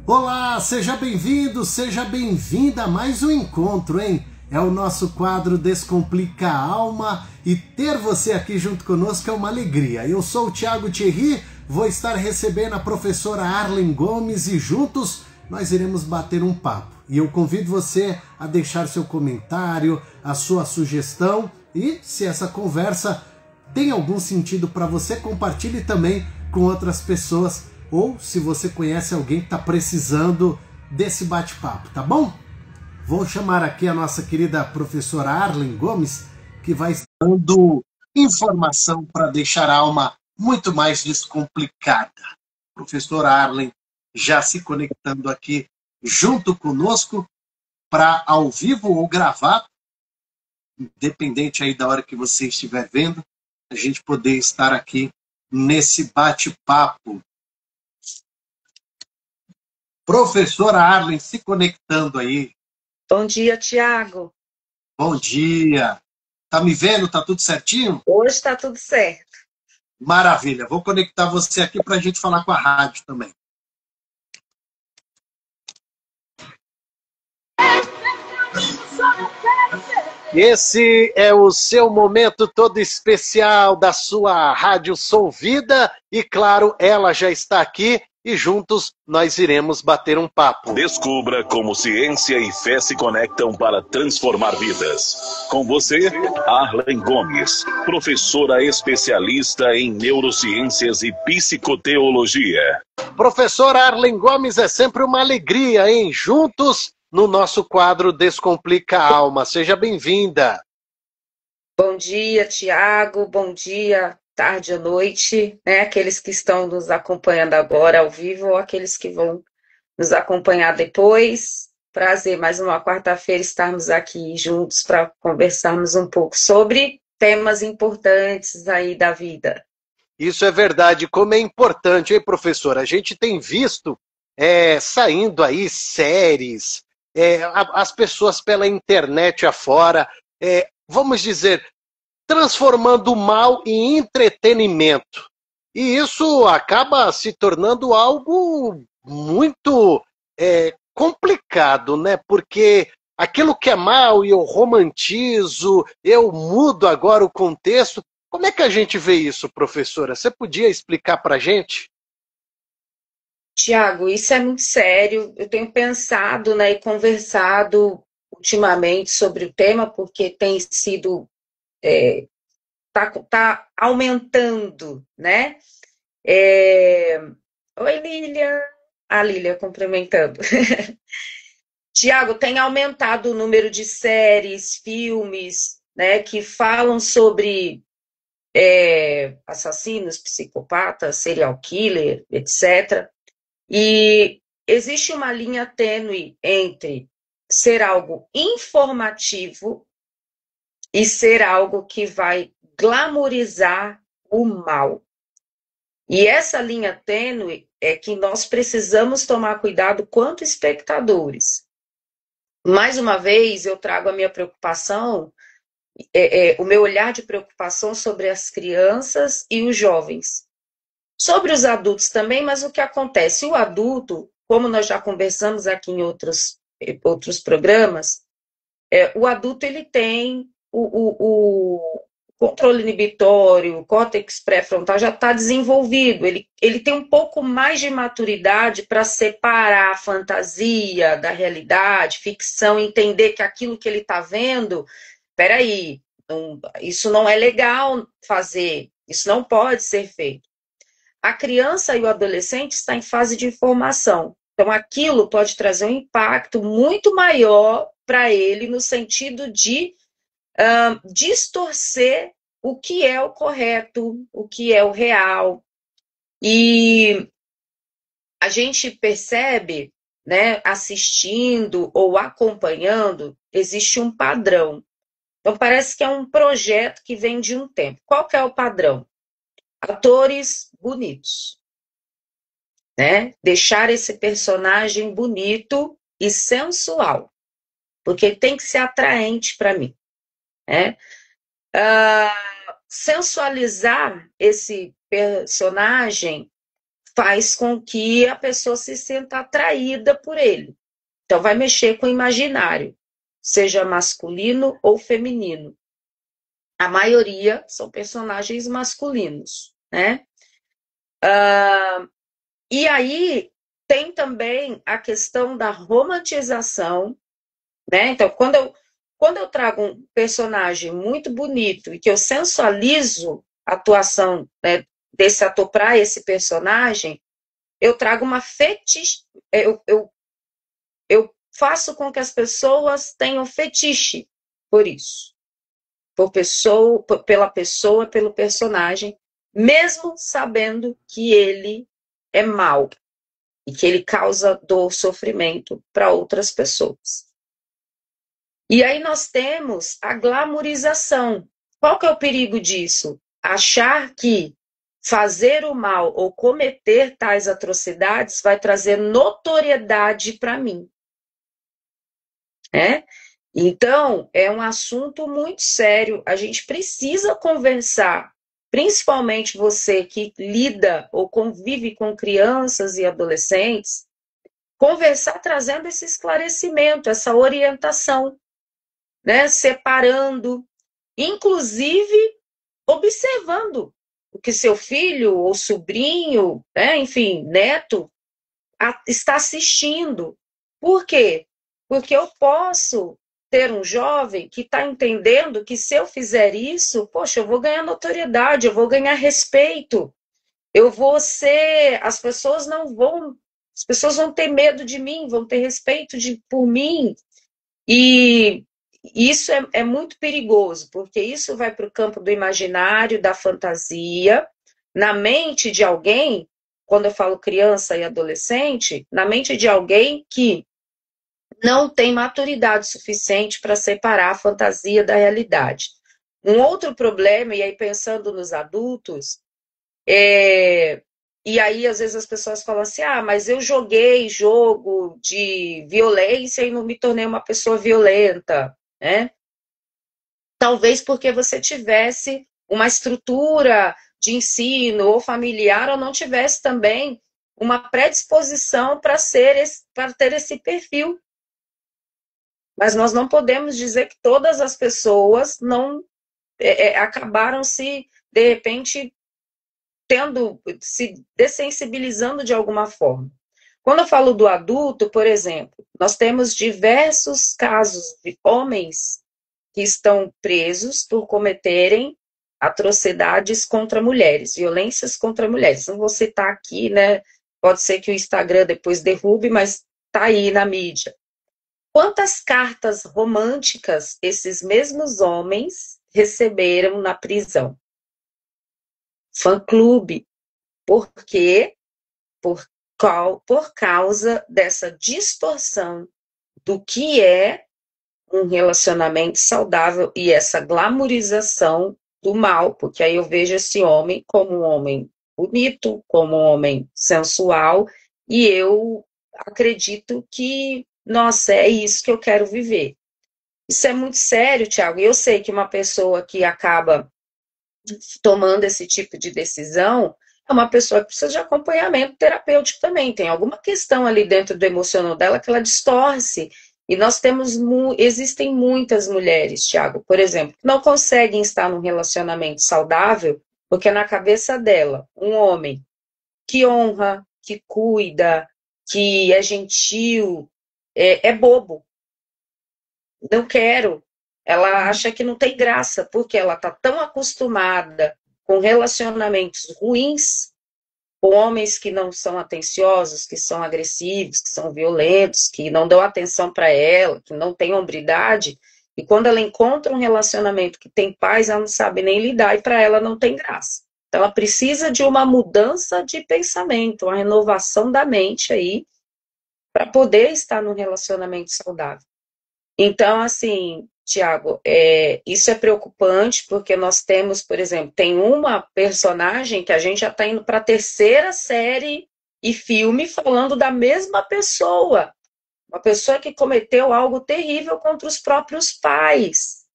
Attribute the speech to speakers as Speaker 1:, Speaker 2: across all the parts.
Speaker 1: Olá, seja bem-vindo, seja bem-vinda a mais um encontro, hein? É o nosso quadro Descomplica a Alma e ter você aqui junto conosco é uma alegria. Eu sou o Thiago Thierry, vou estar recebendo a professora Arlen Gomes e juntos nós iremos bater um papo. E eu convido você a deixar seu comentário, a sua sugestão e, se essa conversa tem algum sentido para você, compartilhe também com outras pessoas ou se você conhece alguém que está precisando desse bate-papo, tá bom? Vou chamar aqui a nossa querida professora Arlen Gomes, que vai estar dando informação para deixar a alma muito mais descomplicada. Professora Arlen já se conectando aqui junto conosco para ao vivo ou gravar, independente aí da hora que você estiver vendo, a gente poder estar aqui nesse bate-papo. Professora Arlen se conectando aí.
Speaker 2: Bom dia, Thiago.
Speaker 1: Bom dia. Tá me vendo? Tá tudo certinho?
Speaker 2: Hoje está tudo certo.
Speaker 1: Maravilha. Vou conectar você aqui para a gente falar com a rádio também. Esse é o seu momento todo especial da sua Rádio Sou Vida e, claro, ela já está aqui e juntos nós iremos bater um papo.
Speaker 3: Descubra como ciência e fé se conectam para transformar vidas. Com você, Arlen Gomes, professora especialista em neurociências e psicoteologia.
Speaker 1: Professora Arlen Gomes, é sempre uma alegria, hein? Juntos no nosso quadro Descomplica a Alma. Seja bem-vinda.
Speaker 2: Bom dia, Thiago. Bom dia, tarde ou noite, né? Aqueles que estão nos acompanhando agora ao vivo ou aqueles que vão nos acompanhar depois. Prazer, mais uma quarta-feira estarmos aqui juntos para conversarmos um pouco sobre temas importantes aí da vida.
Speaker 1: Isso é verdade. Como é importante, hein, professora? A gente tem visto saindo aí séries, as pessoas pela internet afora, vamos dizer, transformando o mal em entretenimento. E isso acaba se tornando algo muito complicado, né? Porque aquilo que é mal e eu romantizo, eu mudo agora o contexto. Como é que a gente vê isso, professora? Você podia explicar para a gente?
Speaker 2: Tiago, isso é muito sério. Eu tenho pensado, né, e conversado ultimamente sobre o tema, porque tem sido, tá aumentando, né? Oi, Lília. A Lília cumprimentando. Tiago, tem aumentado o número de séries, filmes, né, que falam sobre assassinos, psicopatas, serial killer, etc. E existe uma linha tênue entre ser algo informativo e ser algo que vai glamorizar o mal. E essa linha tênue é que nós precisamos tomar cuidado quanto espectadores. Mais uma vez, eu trago a minha preocupação, o meu olhar de preocupação sobre as crianças e os jovens. Sobre os adultos também, mas o que acontece? O adulto, como nós já conversamos aqui em outros programas, o adulto ele tem o controle inibitório, o córtex pré-frontal já está desenvolvido, ele tem um pouco mais de maturidade para separar a fantasia da realidade, ficção, entender que aquilo que ele está vendo, peraí, isso não é legal fazer, isso não pode ser feito. A criança e o adolescente estão em fase de formação. Então, aquilo pode trazer um impacto muito maior para ele no sentido de distorcer o que é o correto, o que é o real. E a gente percebe, né, assistindo ou acompanhando, existe um padrão. Então, parece que é um projeto que vem de um tempo. Qual que é o padrão? Atores bonitos, né? Deixar esse personagem bonito e sensual, porque tem que ser atraente para mim, né? Sensualizar esse personagem faz com que a pessoa se sinta atraída por ele. Então, vai mexer com o imaginário, seja masculino ou feminino. A maioria são personagens masculinos, né? E aí, tem também a questão da romantização, né? Então, quando eu trago um personagem muito bonito e que eu sensualizo a atuação, né, desse ator para esse personagem, eu trago uma fetiche, eu faço com que as pessoas tenham fetiche por isso, pela pessoa, pelo personagem, mesmo sabendo que ele é mau e que ele causa dor, sofrimento para outras pessoas. E aí nós temos a glamorização. Qual que é o perigo disso? Achar que fazer o mal ou cometer tais atrocidades vai trazer notoriedade para mim. Então, é um assunto muito sério. A gente precisa conversar, principalmente você que lida ou convive com crianças e adolescentes, conversar trazendo esse esclarecimento, essa orientação, né? Separando, inclusive observando o que seu filho ou sobrinho, né, enfim, neto, está assistindo. Por quê? Porque eu posso ter um jovem que está entendendo que se eu fizer isso, poxa, eu vou ganhar notoriedade, eu vou ganhar respeito, eu vou ser, as pessoas vão ter medo de mim, vão ter respeito por mim, e isso é muito perigoso, porque isso vai para o campo do imaginário, da fantasia, na mente de alguém, quando eu falo criança e adolescente, na mente de alguém que não tem maturidade suficiente para separar a fantasia da realidade. Um outro problema, e aí pensando nos adultos, e aí às vezes as pessoas falam assim, mas eu joguei jogo de violência e não me tornei uma pessoa violenta, né? Talvez porque você tivesse uma estrutura de ensino ou familiar ou não tivesse também uma predisposição para ter esse perfil. Mas nós não podemos dizer que todas as pessoas não acabaram se, de repente, se dessensibilizando de alguma forma. Quando eu falo do adulto, por exemplo, nós temos diversos casos de homens que estão presos por cometerem atrocidades contra mulheres, violências contra mulheres. Não vou citar aqui, né? Pode ser que o Instagram depois derrube, mas está aí na mídia. Quantas cartas românticas esses mesmos homens receberam na prisão? Fã-clube. Por quê? Por causa dessa distorção do que é um relacionamento saudável e essa glamorização do mal, porque aí eu vejo esse homem como um homem bonito, como um homem sensual, e eu acredito que, nossa, é isso que eu quero viver. Isso é muito sério, Thiago, e eu sei que uma pessoa que acaba tomando esse tipo de decisão é uma pessoa que precisa de acompanhamento terapêutico também, tem alguma questão ali dentro do emocional dela que ela distorce. E nós existem muitas mulheres, Thiago, por exemplo, que não conseguem estar num relacionamento saudável, porque na cabeça dela, um homem que honra, que cuida, que é gentil, é bobo. Não quero. Ela acha que não tem graça, porque ela está tão acostumada com relacionamentos ruins, com homens que não são atenciosos, que são agressivos, que são violentos, que não dão atenção para ela, que não têm hombridade, e quando ela encontra um relacionamento que tem paz, ela não sabe nem lidar, e para ela não tem graça. Então ela precisa de uma mudança de pensamento, uma renovação da mente aí, para poder estar num relacionamento saudável. Então, assim, Tiago, isso é preocupante, porque nós temos, por exemplo, tem uma personagem que a gente já está indo para a terceira série e filme falando da mesma pessoa. Uma pessoa que cometeu algo terrível contra os próprios pais.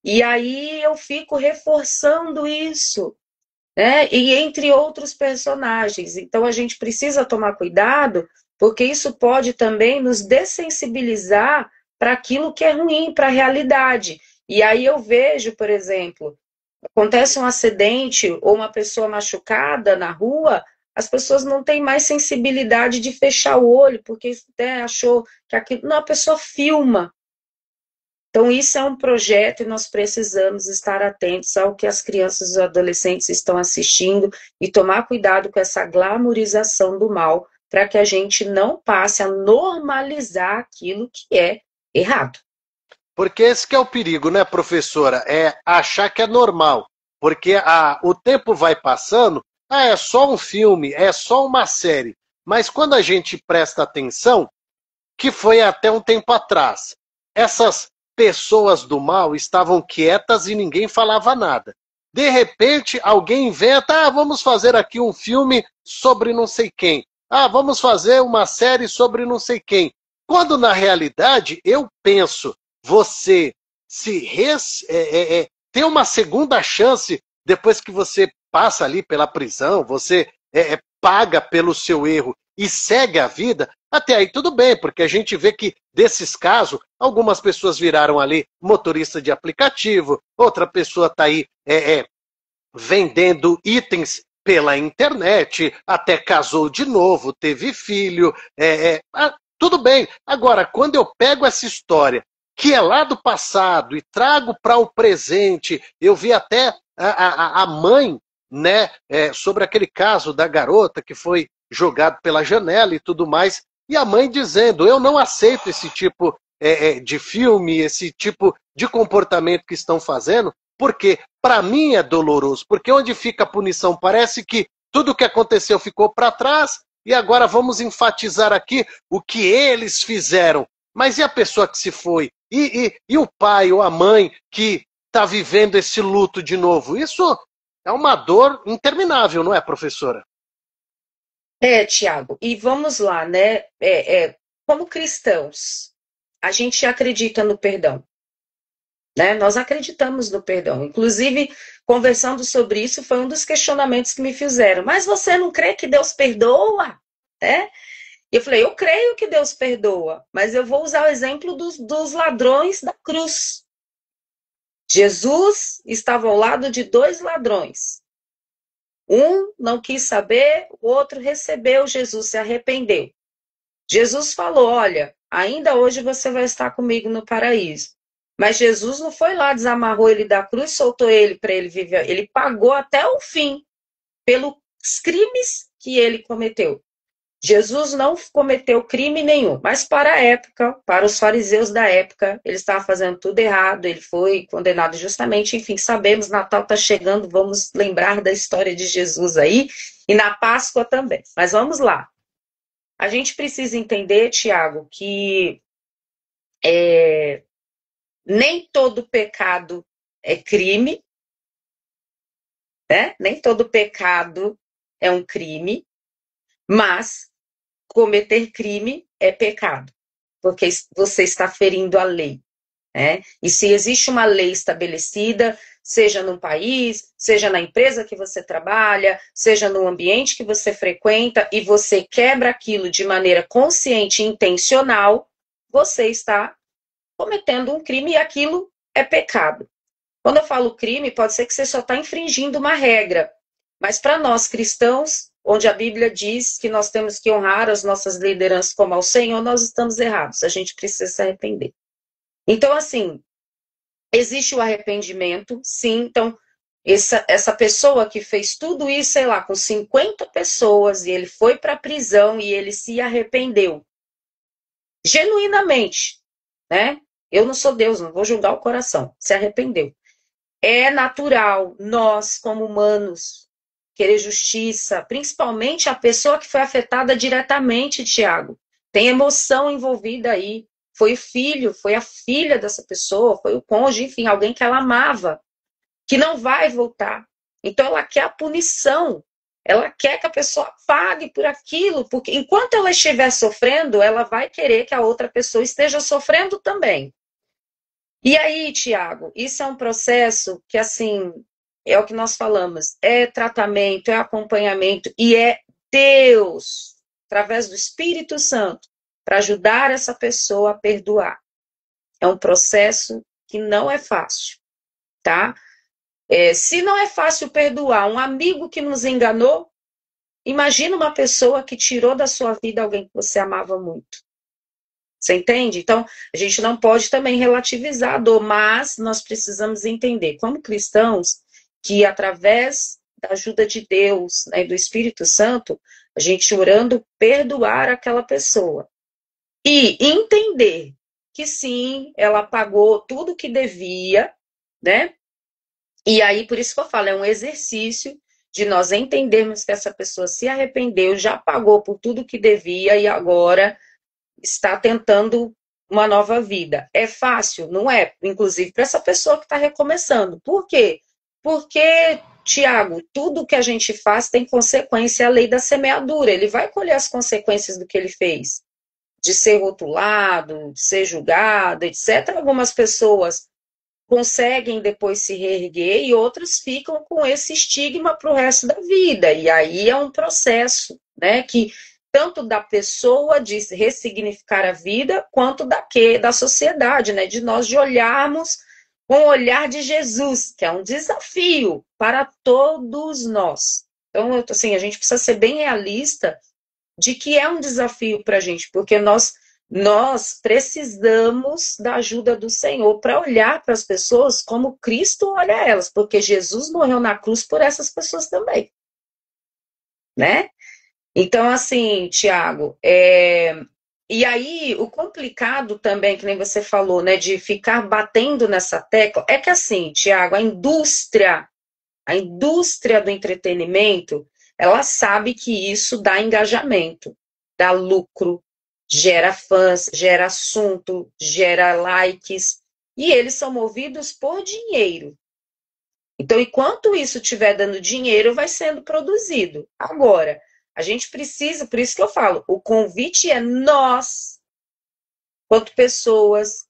Speaker 2: E aí eu fico reforçando isso. né? E entre outros personagens. Então a gente precisa tomar cuidado, porque isso pode também nos dessensibilizar para aquilo que é ruim, para a realidade. E aí eu vejo, por exemplo, acontece um acidente ou uma pessoa machucada na rua, as pessoas não têm mais sensibilidade de fechar o olho, porque achou que aquilo... Não, a pessoa filma. Então, isso é um projeto e nós precisamos estar atentos ao que as crianças e os adolescentes estão assistindo e tomar cuidado com essa glamorização do mal, para que a gente não passe a normalizar aquilo que é errado.
Speaker 1: Porque esse que é o perigo, né, professora? É achar que é normal. Porque o tempo vai passando, é só um filme, é só uma série. Mas quando a gente presta atenção, que foi até um tempo atrás, essas pessoas do mal estavam quietas e ninguém falava nada. De repente, alguém inventa, vamos fazer aqui um filme sobre não sei quem. Vamos fazer uma série sobre não sei quem. Quando, na realidade, eu penso, você ter uma segunda chance depois que você passa ali pela prisão, você paga pelo seu erro e segue a vida, até aí tudo bem, porque a gente vê que desses casos, algumas pessoas viraram ali motorista de aplicativo, outra pessoa está aí vendendo itens pela internet, até casou de novo, teve filho, tudo bem. Agora, quando eu pego essa história, que é lá do passado, e trago para o presente, eu vi até a mãe, né, sobre aquele caso da garota que foi jogado pela janela e tudo mais, e a mãe dizendo, eu não aceito esse tipo de filme, esse tipo de comportamento que estão fazendo, porque para mim é doloroso, porque onde fica a punição parece que tudo o que aconteceu ficou para trás, e agora vamos enfatizar aqui o que eles fizeram. Mas e a pessoa que se foi? E o pai ou a mãe que está vivendo esse luto de novo? Isso é uma dor interminável, não é, professora?
Speaker 2: Tiago, e vamos lá, né? Como cristãos, a gente acredita no perdão, né? Nós acreditamos no perdão. Inclusive, conversando sobre isso, foi um dos questionamentos que me fizeram. Mas você não crê que Deus perdoa? Né? E eu falei, eu creio que Deus perdoa, mas eu vou usar o exemplo dos ladrões da cruz. Jesus estava ao lado de 2 ladrões. Um não quis saber, o outro recebeu Jesus, se arrependeu. Jesus falou, olha, ainda hoje você vai estar comigo no paraíso. Mas Jesus não foi lá, desamarrou ele da cruz, soltou ele para ele viver. Ele pagou até o fim pelos crimes que ele cometeu. Jesus não cometeu crime nenhum, mas para a época, para os fariseus da época, ele estava fazendo tudo errado, ele foi condenado justamente, enfim, sabemos, Natal está chegando, vamos lembrar da história de Jesus aí, e na Páscoa também. Mas vamos lá. A gente precisa entender, Tiago, que nem todo pecado é crime, né? Nem todo pecado é um crime, mas cometer crime é pecado, porque você está ferindo a lei, né? E se existe uma lei estabelecida, seja num país, seja na empresa que você trabalha, seja no ambiente que você frequenta, e você quebra aquilo de maneira consciente e intencional, você está cometendo um crime e aquilo é pecado. Quando eu falo crime, pode ser que você só está infringindo uma regra, mas para nós cristãos, onde a Bíblia diz que nós temos que honrar as nossas lideranças como ao Senhor, nós estamos errados, a gente precisa se arrepender. Então, assim, existe o arrependimento, sim, então, essa pessoa que fez tudo isso, sei lá, com 50 pessoas, e ele foi para a prisão e ele se arrependeu, genuinamente, né? Eu não sou Deus, não vou julgar o coração, se arrependeu. É natural, nós, como humanos, querer justiça, principalmente a pessoa que foi afetada diretamente, Tiago. Tem emoção envolvida aí. Foi o filho, foi a filha dessa pessoa, foi o cônjuge, enfim, alguém que ela amava, que não vai voltar. Então ela quer a punição, ela quer que a pessoa pague por aquilo, porque enquanto ela estiver sofrendo, ela vai querer que a outra pessoa esteja sofrendo também. E aí, Tiago, isso é um processo que, assim, é o que nós falamos, é tratamento, é acompanhamento, e é Deus, através do Espírito Santo, para ajudar essa pessoa a perdoar. É um processo que não é fácil, tá? Se não é fácil perdoar um amigo que nos enganou, imagina uma pessoa que tirou da sua vida alguém que você amava muito. Você entende? Então, a gente não pode também relativizar a dor, mas nós precisamos entender, como cristãos, que através da ajuda de Deus, né, do Espírito Santo, a gente orando, perdoar aquela pessoa. E entender que sim, ela pagou tudo que devia, né? E aí, por isso que eu falo, é um exercício de nós entendermos que essa pessoa se arrependeu, já pagou por tudo que devia e agora está tentando uma nova vida. É fácil? Não é. Inclusive para essa pessoa que está recomeçando. Por quê? Porque, Tiago, tudo que a gente faz tem consequência, a lei da semeadura. Ele vai colher as consequências do que ele fez. De ser rotulado, de ser julgado, etc. Algumas pessoas conseguem depois se reerguer e outras ficam com esse estigma para o resto da vida. E aí é um processo, né, que tanto da pessoa de ressignificar a vida, quanto da sociedade, né, de nós de olharmos com o olhar de Jesus, que é um desafio para todos nós. Então, assim, a gente precisa ser bem realista de que é um desafio para a gente, porque nós precisamos da ajuda do Senhor para olhar para as pessoas como Cristo olha elas, porque Jesus morreu na cruz por essas pessoas também, né? Então, assim, Tiago, e aí o complicado também, que nem você falou, né, de ficar batendo nessa tecla, é que assim, Tiago, a indústria do entretenimento, ela sabe que isso dá engajamento, dá lucro, gera fãs, gera assunto, gera likes, e eles são movidos por dinheiro. Então, enquanto isso estiver dando dinheiro, vai sendo produzido. Agora, a gente precisa, por isso que eu falo, o convite é nós, quanto pessoas,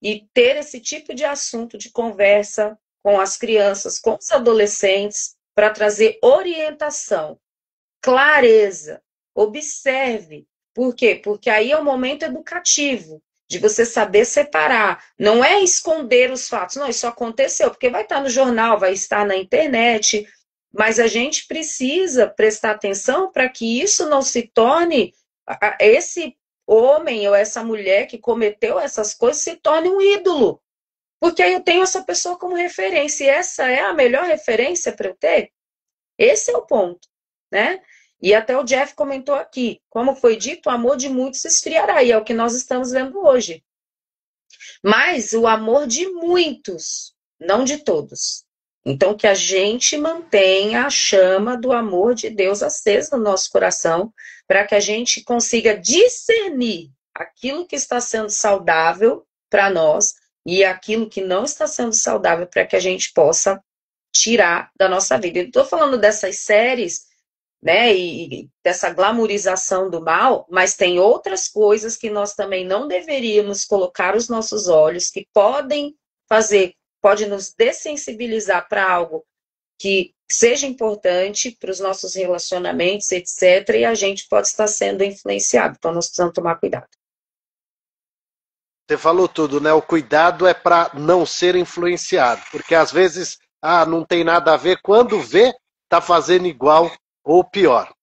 Speaker 2: e ter esse tipo de assunto de conversa com as crianças, com os adolescentes, para trazer orientação, clareza, observe. Por quê? Porque aí é um momento educativo, de você saber separar. Não é esconder os fatos. Não, isso aconteceu, porque vai estar no jornal, vai estar na internet, mas a gente precisa prestar atenção para que isso não se torne, esse homem ou essa mulher que cometeu essas coisas se torne um ídolo. Porque aí eu tenho essa pessoa como referência, e essa é a melhor referência para eu ter? Esse é o ponto, né? E até o Jeff comentou aqui, como foi dito, o amor de muitos se esfriará, e é o que nós estamos vendo hoje. Mas o amor de muitos, não de todos. Então, que a gente mantenha a chama do amor de Deus acesa no nosso coração, para que a gente consiga discernir aquilo que está sendo saudável para nós e aquilo que não está sendo saudável, para que a gente possa tirar da nossa vida. Eu estou falando dessas séries, né, e dessa glamorização do mal, mas tem outras coisas que nós também não deveríamos colocar os nossos olhos, que podem pode nos dessensibilizar para algo que seja importante para os nossos relacionamentos, etc., e a gente pode estar sendo influenciado. Então, nós precisamos tomar cuidado.
Speaker 1: Você falou tudo, né? O cuidado é para não ser influenciado, porque às vezes, não tem nada a ver, quando vê, tá fazendo igual ou pior.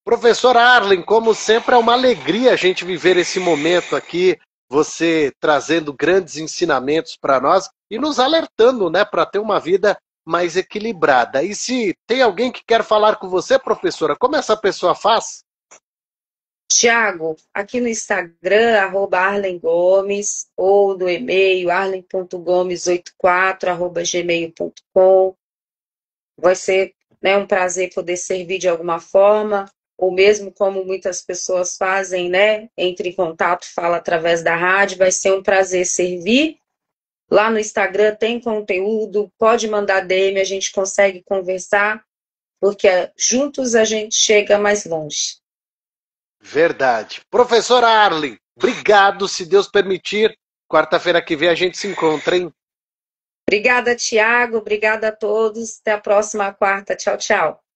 Speaker 1: Professora Arlen, como sempre, é uma alegria a gente viver esse momento aqui, você trazendo grandes ensinamentos para nós e nos alertando, né, para ter uma vida mais equilibrada. E se tem alguém que quer falar com você, professora, como essa pessoa faz?
Speaker 2: Tiago, aqui no Instagram, @Arlen Gomes, ou no e-mail, arlen.gomes84@gmail.com. Vai ser, né, um prazer poder servir de alguma forma, ou mesmo como muitas pessoas fazem, né, entre em contato, fala através da rádio, vai ser um prazer servir. Lá no Instagram tem conteúdo, pode mandar DM, a gente consegue conversar, porque juntos a gente chega mais longe.
Speaker 1: Verdade. Professora Arlen, obrigado, se Deus permitir, quarta-feira que vem a gente se encontra, hein?
Speaker 2: Obrigada, Tiago. Obrigada a todos. Até a próxima quarta. Tchau, tchau.